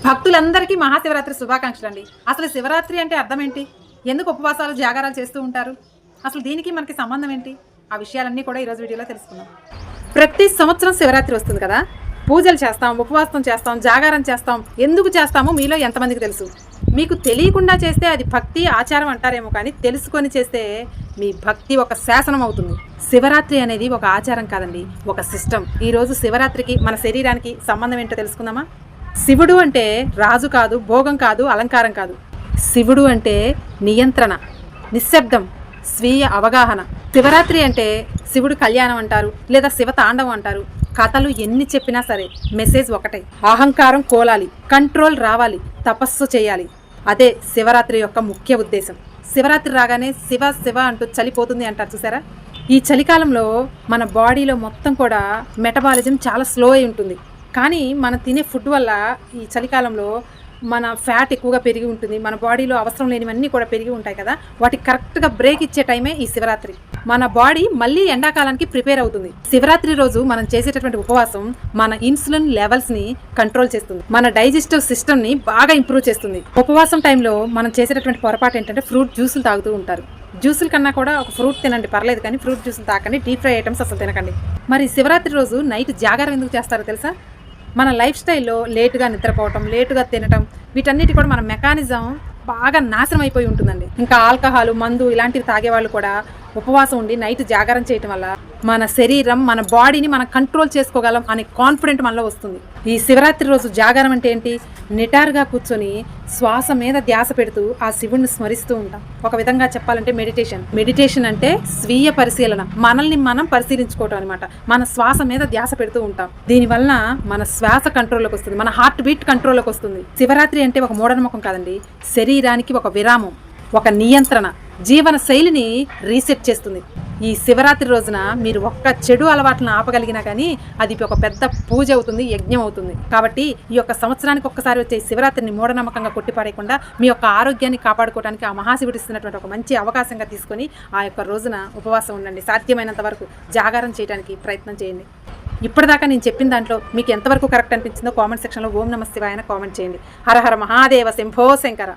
భక్తులందరికీ మహాశివరాత్రి శుభాకాంక్షలు అండి. అసలు శివరాత్రి అంటే అర్థం ఏంటి? ఎందుకు ఉపవాసాలు జాగారాలు చేస్తూ ఉంటారు? అసలు దీనికి మనకి సంబంధం ఏంటి? ఆ విషయాలన్నీ కూడా ఈరోజు వీడియోలో తెలుసుకుందాం. ప్రతి సంవత్సరం శివరాత్రి వస్తుంది కదా, పూజలు చేస్తాం, ఉపవాసం చేస్తాం, జాగారం చేస్తాం. ఎందుకు చేస్తామో మీలో ఎంతమందికి తెలుసు? మీకు తెలియకుండా చేస్తే అది భక్తి ఆచారం అంటారేమో, కానీ తెలుసుకొని చేస్తే మీ భక్తి ఒక శాసనం అవుతుంది. శివరాత్రి అనేది ఒక ఆచారం కాదండి, ఒక సిస్టమ్. ఈరోజు శివరాత్రికి మన శరీరానికి సంబంధం ఏంటో తెలుసుకుందామా? శివుడు అంటే రాజు కాదు, భోగం కాదు, అలంకారం కాదు. శివుడు అంటే నియంత్రణ, నిశ్శబ్దం, స్వీయ అవగాహన. శివరాత్రి అంటే శివుడు కళ్యాణం అంటారు, లేదా శివ తాండవం అంటారు. కథలు ఎన్ని చెప్పినా సరే మెసేజ్ ఒకటే: అహంకారం కోలాలి, కంట్రోల్ రావాలి, తపస్సు చేయాలి. అదే శివరాత్రి యొక్క ముఖ్య ఉద్దేశం. శివరాత్రి రాగానే శివ శివ అంటూ చలిపోతుంది అంటారు చూసారా? ఈ చలికాలంలో మన బాడీలో మొత్తం కూడా మెటబాలిజం చాలా స్లో అయి ఉంటుంది. కానీ మనం తినే ఫుడ్ వల్ల ఈ చలికాలంలో మన ఫ్యాట్ ఎక్కువగా పెరిగి ఉంటుంది. మన బాడీలో అవసరం లేనివన్నీ కూడా పెరిగి ఉంటాయి కదా, వాటికి కరెక్ట్గా బ్రేక్ ఇచ్చే టైమే ఈ శివరాత్రి. మన బాడీ మళ్ళీ ఎండాకాలానికి ప్రిపేర్ అవుతుంది. శివరాత్రి రోజు మనం చేసేటటువంటి ఉపవాసం మన ఇన్సులిన్ లెవెల్స్ని కంట్రోల్ చేస్తుంది, మన డైజెస్టివ్ సిస్టమ్ని బాగా ఇంప్రూవ్ చేస్తుంది. ఉపవాసం టైంలో మనం చేసేటటువంటి పొరపాటు ఏంటంటే ఫ్రూట్ జ్యూసులు తాగుతూ ఉంటారు. జ్యూసుల కన్నా కూడా ఒక ఫ్రూట్ తినండి పర్లేదు, కానీ ఫ్రూట్ జ్యూసులు తాకండి, డీప్ ఫ్రై ఐటమ్స్ అసలు తినకండి. మరి శివరాత్రి రోజు నైట్ జాగారం ఎందుకు చేస్తారో తెలుసా? మన లైఫ్ స్టైల్లో లేటుగా నిద్రపోవటం, లేటుగా తినటం, వీటన్నిటి కూడా మన మెకానిజం బాగా నాశనం అయిపోయి ఉంటుందండి. ఇంకా ఆల్కహాల్, మందు ఇలాంటివి తాగేవాళ్ళు కూడా ఉపవాసం ఉండి నైట్ జాగారం చేయటం వల్ల మన శరీరం, మన బాడీని మనం కంట్రోల్ చేసుకోగలం అనే కాన్ఫిడెంట్ మనలో వస్తుంది. ఈ శివరాత్రి రోజు జాగారం అంటే ఏంటి? నిటారుగా కూర్చొని శ్వాస మీద ధ్యాస పెడుతూ ఆ శివుణ్ణి స్మరిస్తూ ఉంటాం. ఒక విధంగా చెప్పాలంటే మెడిటేషన్ అంటే స్వీయ పరిశీలన, మనల్ని మనం పరిశీలించుకోవటం అనమాట. మన శ్వాస మీద ధ్యాస పెడుతూ ఉంటాం. దీనివల్ల మన శ్వాస కంట్రోల్లోకి వస్తుంది, మన హార్ట్ బీట్ కంట్రోల్లోకి వస్తుంది. శివరాత్రి అంటే ఒక మూఢనమ్మకం కాదండి, శరీరానికి ఒక విరామం, ఒక నియంత్రణ, జీవన శైలిని రీసెట్ చేస్తుంది. ఈ శివరాత్రి రోజున మీరు ఒక్క చెడు అలవాట్లను ఆపగలిగినా కానీ అది ఒక పెద్ద పూజ అవుతుంది, యజ్ఞం అవుతుంది. కాబట్టి ఈ యొక్క సంవత్సరానికి ఒక్కసారి వచ్చే శివరాత్రిని మూఢనమ్మకంగా కొట్టిపారేయకుండా మీ యొక్క ఆరోగ్యాన్ని కాపాడుకోవడానికి ఆ మహాశివుడు ఇస్తున్నటువంటి ఒక మంచి అవకాశంగా తీసుకొని ఆ యొక్క రోజున ఉపవాసం ఉండండి. సాధ్యమైనంత వరకు జాగారం చేయడానికి ప్రయత్నం చేయండి. ఇప్పటిదాకా నేను చెప్పిన దాంట్లో మీకు ఎంతవరకు కరెక్ట్ అనిపించిందో కామెంట్ సెక్షన్లో ఓం నమః శివాయ కామెంట్ చేయండి. హర హర మహాదేవ శంభో శంకర.